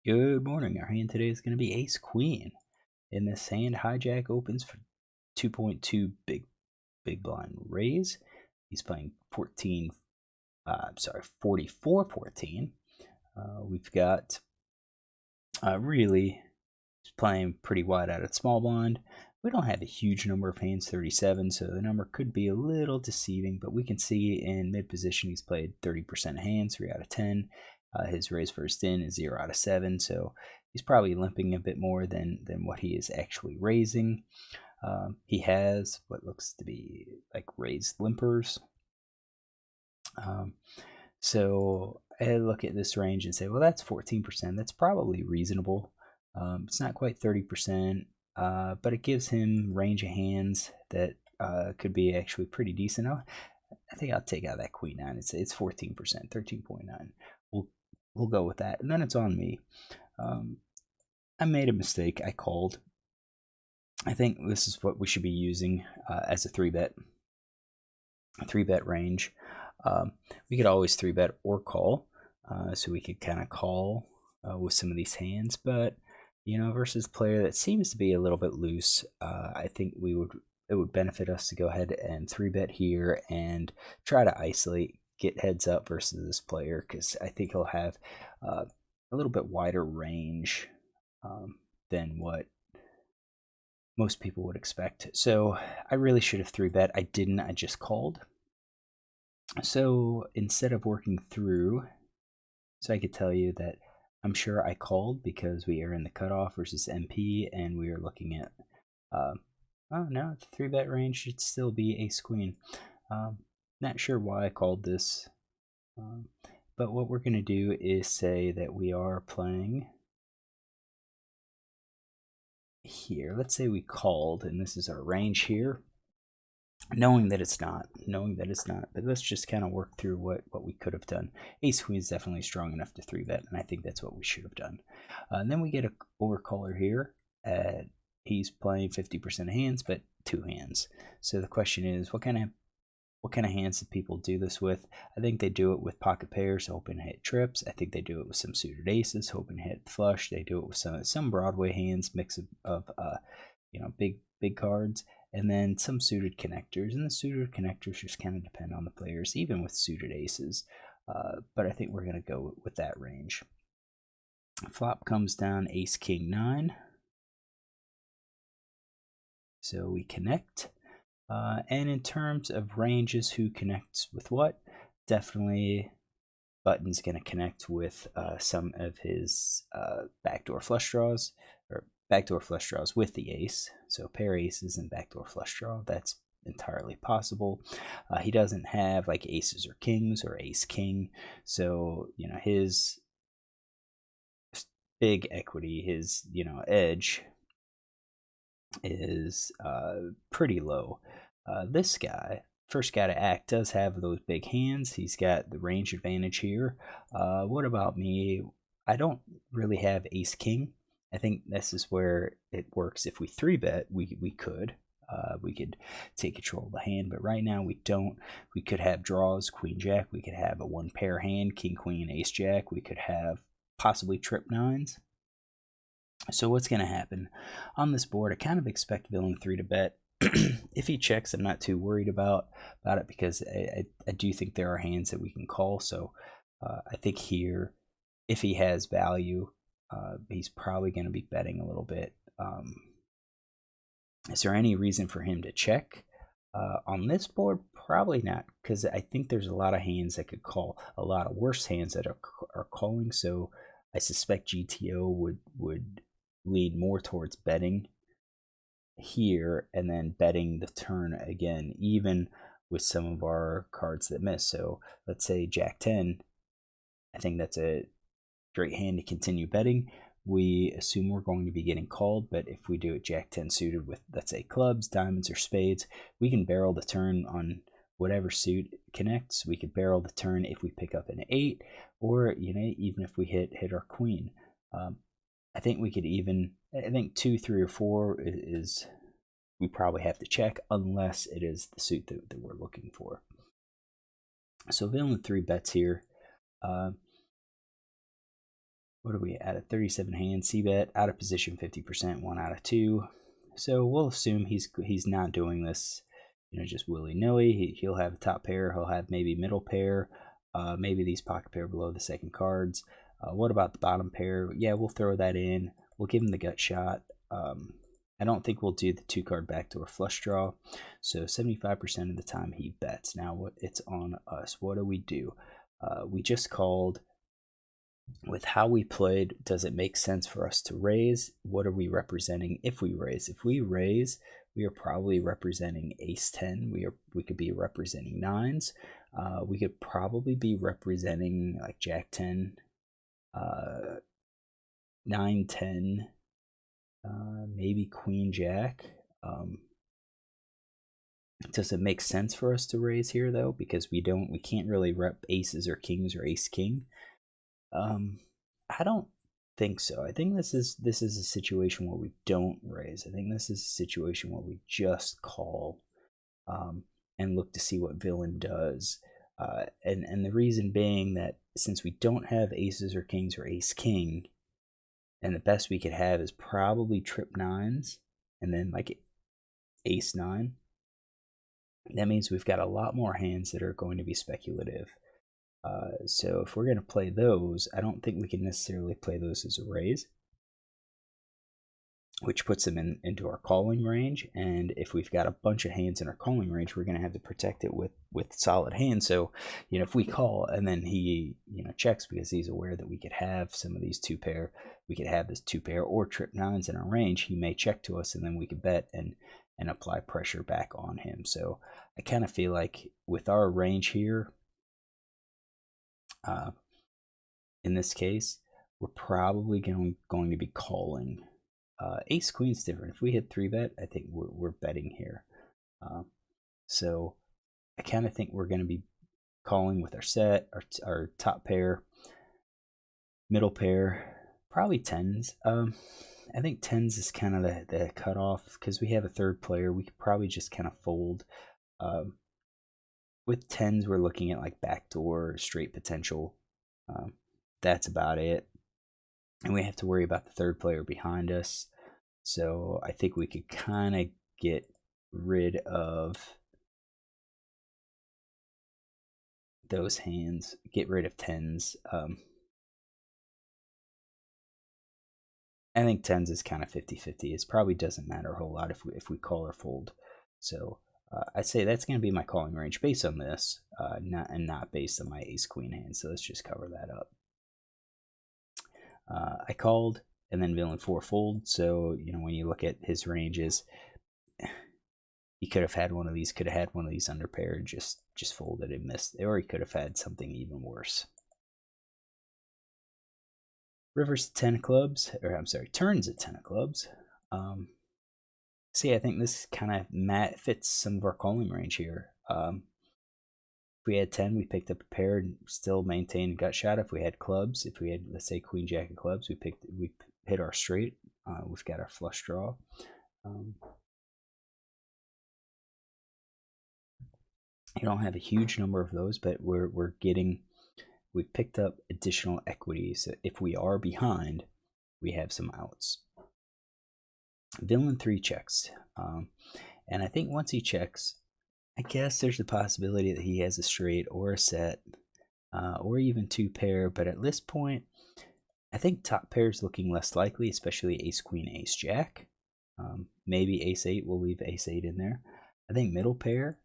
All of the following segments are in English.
Good morning. Our hand today is going to be Ace Queen. In this hand, hijack opens for 2.2 big blind raise. He's playing 44 14. We've got really playing pretty wide out at small blind. We don't have a huge number of hands, 37, so the number could be a little deceiving, but we can see in mid position he's played 30% of hands, 3 out of 10. His raise first in is 0 out of 7, so he's probably limping a bit more than what he is actually raising. He has what looks to be like raised limpers. So I look at this range and say, well, that's 14%. That's probably reasonable. It's not quite 30%, but it gives him range of hands that could be actually pretty decent. I think I'll take out that queen nine. It's 14%, 13.9. We'll go with that, and then it's on me. I made a mistake. I called. I think this is what we should be using as a 3-bet range. We could always 3-bet or call, so we could kind of call with some of these hands, but versus a player that seems to be a little bit loose, I think it would benefit us to go ahead and 3-bet here and try to isolate, get heads up versus this player, because I think he'll have a little bit wider range than what most people would expect. So I really should have 3-bet. I didn't. I just called. So instead of working through, so I could tell you that I'm sure I called because we are in the cutoff versus MP, and we are looking at, oh no, it's a 3-bet range, should still be ace queen. Not sure why I called this, but what we're going to do is say that we are playing here. Let's say we called, and this is our range here. Knowing that it's not, but let's just kind of work through what we could have done. Ace queen is definitely strong enough to 3-bet, and I think that's what we should have done. And then we get a overcaller here. He's playing 50% of hands, but 2 hands. So the question is, what kind of hands do people do this with? I think they do it with pocket pairs, open hit trips. I think they do it with some suited aces, open hit flush. They do it with some Broadway hands, mix of big cards, and then some suited connectors. And the suited connectors just kind of depend on the players, even with suited aces. But I think we're going to go with that range. Flop comes down ace king 9. So we connect. And in terms of ranges, who connects with what? Definitely Button's going to connect with some of his backdoor flush draws, or backdoor flush draws with the ace. So pair aces and backdoor flush draw, that's entirely possible. He doesn't have like aces or kings or ace king, so his big equity, his edge is pretty low. This guy, first guy to act, does have those big hands. He's got the range advantage here. What about me? I don't really have ace king. I think this is where it works. If we 3-bet, we could. We could take control of the hand, but right now we don't. We could have draws, queen jack. We could have a 1-pair hand, king queen, ace jack. We could have possibly trip nines. So what's going to happen on this board? I kind of expect villain 3 to bet. If he checks, I'm not too worried about it, because I do think there are hands that we can call. So I think here, if he has value, he's probably going to be betting a little bit. Is there any reason for him to check? On this board, probably not, because I think there's a lot of hands that could call, a lot of worse hands that are calling. So I suspect GTO would lean more towards betting here and then betting the turn again, even with some of our cards that miss. So let's say Jack 10. I think that's a great hand to continue betting. We assume we're going to be getting called, but if we do it Jack 10 suited with, let's say, clubs, diamonds, or spades, we can barrel the turn on whatever suit connects. We could barrel the turn if we pick up an 8, or even if we hit our queen. I think we could even, I think 2, 3, or 4 is we probably have to check, unless it is the suit that we're looking for. So villain 3 bets here. What are we at? A 37 hand cbet, out of position 50%, 1 out of 2. So we'll assume he's not doing this, just willy-nilly. He'll have top pair, he'll have maybe middle pair, maybe these pocket pair below the second cards. What about the bottom pair? Yeah, we'll throw that in. We'll give him the gut shot. I don't think we'll do the 2-card backdoor flush draw. So 75% of the time he bets. Now it's on us. What do? We just called. With how we played, does it make sense for us to raise? What are we representing if we raise? If we raise, we are probably representing ace 10. We could be representing nines. We could probably be representing like jack 10, 9 10, maybe queen jack. Does it make sense for us to raise here though? Because we can't really rep aces or kings or ace king. I don't think so. I think this is a situation where we don't raise. I think this is a situation where we just call and look to see what villain does. And the reason being that since we don't have aces or kings or ace king, and the best we could have is probably trip nines and then like ace 9, that means we've got a lot more hands that are going to be speculative. So if we're going to play those, I don't think we can necessarily play those as a raise, which puts them into our calling range. And if we've got a bunch of hands in our calling range, we're going to have to protect it with solid hands. So, if we call and then he, checks because he's aware that we could have some of these 2-pair, we could have this 2-pair or trip nines in our range, he may check to us and then we could bet and apply pressure back on him. So I kind of feel like with our range here, in this case, we're probably going to be calling. Ace queen's different. If we hit 3-bet, I think we're betting here. So I kind of think we're going to be calling with our set, our top pair, middle pair, probably tens. I think tens is kind of the cutoff because we have a third player. We could probably just kind of fold. With tens, we're looking at like backdoor, straight potential. That's about it. And we have to worry about the third player behind us. So I think we could kind of get rid of those hands, get rid of tens. I think tens is kind of 50-50. It probably doesn't matter a whole lot if we call or fold. So I'd say that's going to be my calling range based on this, not based on my ace queen hand. So let's just cover that up. I called and then villain 4 fold. So when you look at his ranges, he could have had one of these, under pair and just folded and missed, or he could have had something even worse. Rivers 10 of clubs, or I'm sorry, turns at 10 of clubs. See, I think this kind of fits some of our calling range here. If we had 10, we picked up a pair and still maintained gut shot. If we had clubs, if we had, let's say, queen jack of clubs, we hit our straight. We've got our flush draw. You don't have a huge number of those, but we've picked up additional equity. So if we are behind, we have some outs. Villain 3 checks. And I think once he checks, I guess there's the possibility that he has a straight or a set, or even 2-pair. But at this point, I think top pair is looking less likely, especially ace queen, ace jack. Maybe ace 8. We'll leave ace 8 in there. I think middle pair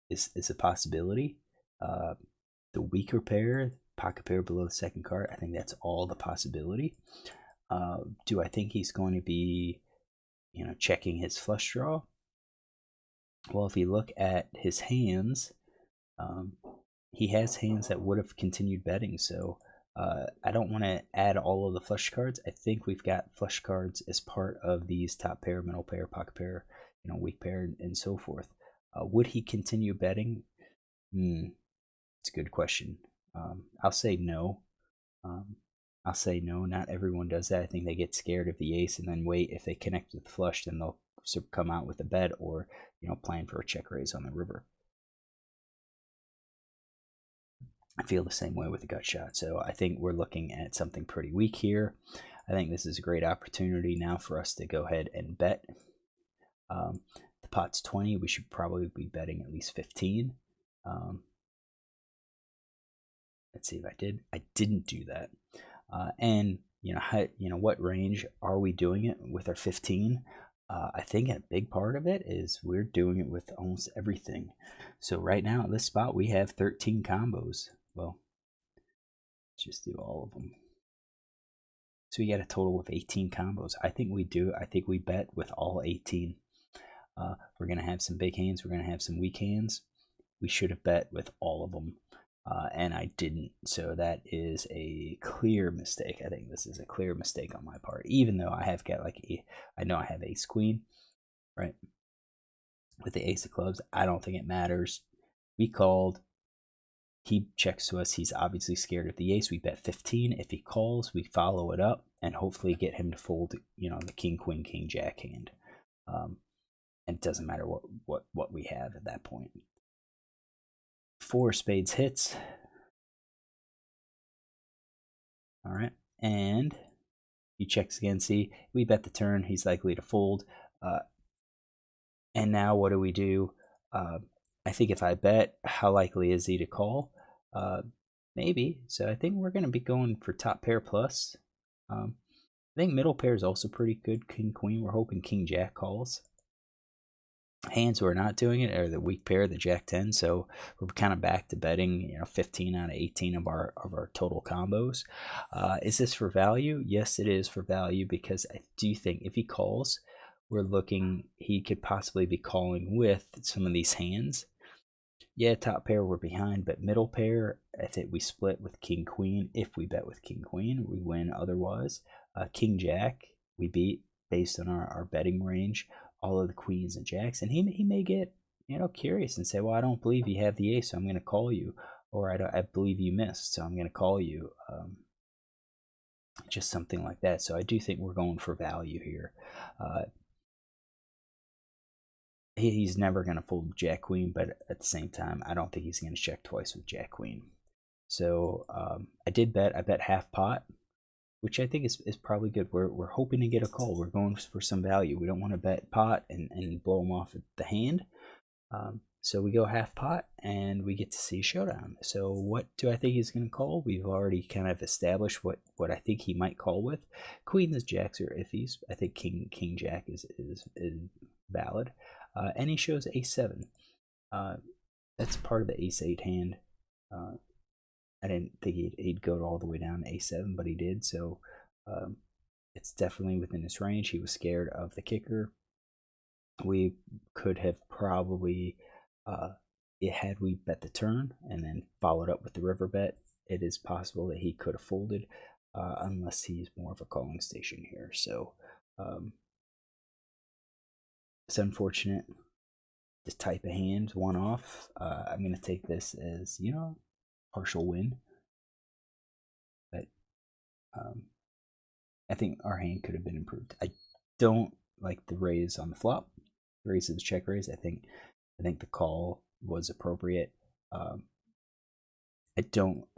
is a possibility. The weaker pair, pocket pair below the second card, I think that's all the possibility. Do I think he's going to be, checking his flush draw? Well, if you look at his hands, he has hands that would have continued betting. So I don't want to add all of the flush cards. I think we've got flush cards as part of these top pair, middle pair, pocket pair, weak pair, and so forth. Would he continue betting? It's a good question. I'll say no. I'll say no. Not everyone does that. I think they get scared of the ace and then wait. If they connect with the flush, then they'll come out with a bet or plan for a check raise on the river. I feel the same way with the gut shot. So I think we're looking at something pretty weak here. I think this is a great opportunity now for us to go ahead and bet. The pot's 20. We should probably be betting at least 15. Let's see if I did. I didn't do that. And what range are we doing it with our 15? I think a big part of it is we're doing it with almost everything. So right now at this spot we have 13 combos. Well, let's just do all of them. So we got a total of 18 combos. I think we do. I think we bet with all 18. We're gonna have some big hands. We're gonna have some weak hands. We should have bet with all of them. And I didn't, so that is a clear mistake. I think this is a clear mistake on my part, even though I have got I know I have ace queen, right? With the ace of clubs, I don't think it matters. We called, he checks to us, he's obviously scared of the ace. We bet 15. If he calls, we follow it up and hopefully get him to fold, the king, queen, king, jack hand. And it doesn't matter what we have at that point. 4 spades hits. All right, and he checks again. See, we bet the turn. He's likely to fold. And now what do we do? I think if I bet, how likely is he to call? Maybe. So I think we're going to be going for top pair plus. I think middle pair is also pretty good. King, queen. We're hoping king, jack calls. Hands who are not doing it are the weak pair, the jack 10. So we're kind of back to betting 15 out of 18 of our total combos. Is this for value? Yes, it is for value, because I do think if he calls, we're looking, he could possibly be calling with some of these hands. Yeah, top pair we're behind, but middle pair, I think we split with king queen. If we bet with king queen, we win. Otherwise, king jack we beat based on our betting range, all of the queens and jacks. And he may get curious and say, well, I don't believe you have the ace, so I'm going to call you, or I believe you missed, so I'm going to call you. Just something like that. So I do think we're going for value here. He's never going to fold jack queen, but at the same time, I don't think he's going to check twice with jack queen. So I did bet. I bet half pot, which I think is probably good. We're hoping to get a call. We're going for some value. We don't want to bet pot and blow him off at the hand. So we go half pot and we get to see a showdown. So what do I think he's going to call? We've already kind of established what I think he might call with. Queens, jacks are iffies. I think king jack is valid. And he shows a7. That's part of the ace-8 hand. I didn't think he'd go all the way down to a7, but he did. So it's definitely within his range. He was scared of the kicker. We could have probably, had we bet the turn and then followed up with the river bet, it is possible that he could have folded, unless he's more of a calling station here. So it's unfortunate. This type of hand, one off. I'm going to take this as, partial win. But I think our hand could have been improved. I don't like the raise on the flop. The raise is the check raise. I think the call was appropriate. I don't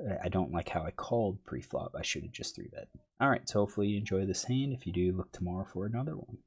like how I called pre-flop. I should have just 3-bet. All right, so hopefully you enjoy this hand. If you do, look tomorrow for another one.